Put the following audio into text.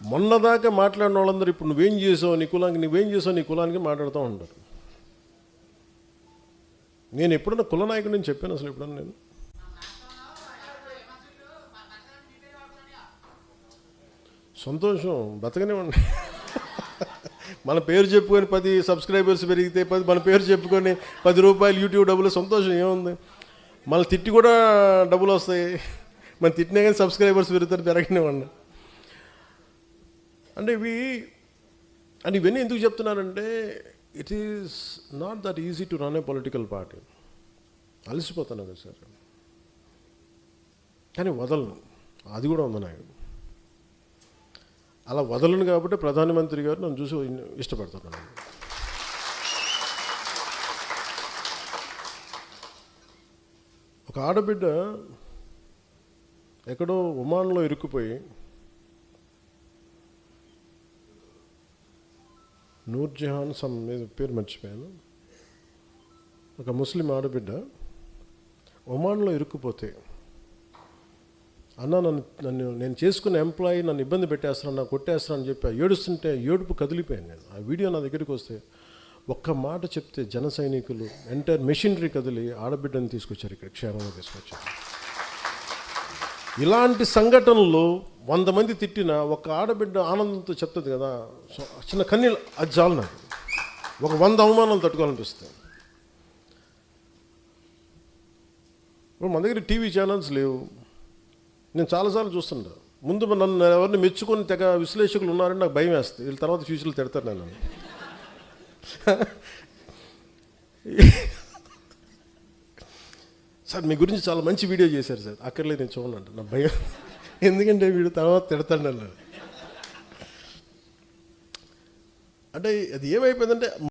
మొన్నదాకా మాట్లాడిన వాళ్ళందరూ ఇప్పుడు నువ్వేం చేసావు నీ కులానికి మాట్లాడుతూ ఉంటారు. నేను ఎప్పుడన్నా కుల నాయకుడు నేను చెప్పాను అసలు ఎప్పుడన్నా నేను? సంతోషం, బతకనే ఉండి మన పేరు చెప్పుకొని 10 సబ్స్క్రైబర్స్ పెరిగితే మన పేరు చెప్పుకొని 10 రూపాయలు యూట్యూబ్ డబ్బులు, సంతోషం ఏముంది? మళ్ళీ తిట్టి కూడా డబ్బులు వస్తాయి. మనం తిట్టినా కానీ సబ్స్క్రైబర్స్ పెరుగుతారు, పెరగనివ్వండి. అంటే ఇవన్నీ ఎందుకు చెప్తున్నారంటే it is not that easy to run a political party. అలసిపోతాను కదా సార్, కానీ వదలను, అది కూడా ఉంది నాకు. అలా వదలను కాబట్టి ప్రధానమంత్రి గారు నన్ను చూసి ఇష్టపడుతున్నాను. ఒక ఆడబిడ్డ ఎక్కడో ఒమాన్లో ఇరుక్కుపోయి, నూర్జహాన్ సమ్ మీద పేరు మర్చిపోయాను, ఒక ముస్లిం ఆడబిడ్డ ఒమాన్లో ఇరుక్కుపోతే, అన్న నేను చేసుకున్న ఎంప్లాయీ నన్ను ఇబ్బంది పెట్టేస్తున్నాను, నాకు కొట్టేస్తున్నాను అని చెప్పి ఏడుస్తుంటే ఏడుపు కదిలిపోయాను నేను. ఆ వీడియో నా దగ్గరికి వస్తే ఒక్క మాట చెప్తే జన సైనికులు ఎంటైర్ మెషినరీ కదిలి ఆడబిడ్డని తీసుకొచ్చారు, ఇక్కడ క్షేమంగా తీసుకొచ్చారు. ఇలాంటి సంఘటనలు 100 మంది తిట్టినా ఒక ఆడబిడ్డ ఆనందంతో చెప్తుంది కదా, చిన్న కన్నీళ్ళు, అది చాలు నాకు. ఒక 100 అవమానాలు తట్టుకోవాలనిపిస్తాయి. ఇప్పుడు మన దగ్గర టీవీ ఛానల్స్ లేవు. నేను చాలాసార్లు చూస్తుంటా, ముందు నన్ను ఎవరిని మెచ్చుకొని తెగ విశ్లేషకులు ఉన్నారని నాకు భయం వేస్తుంది. వీళ్ళ తర్వాత ఫ్యూచర్లో తిడతారు నేను. సార్ మీ గురించి చాలా మంచి వీడియో చేశారు సార్, అక్కర్లేదు నేను చూడండి అంటే నా భయం. ఎందుకంటే వీడు తర్వాత తిడతాడు నన్ను. అంటే అది ఏమైపోయిందంటే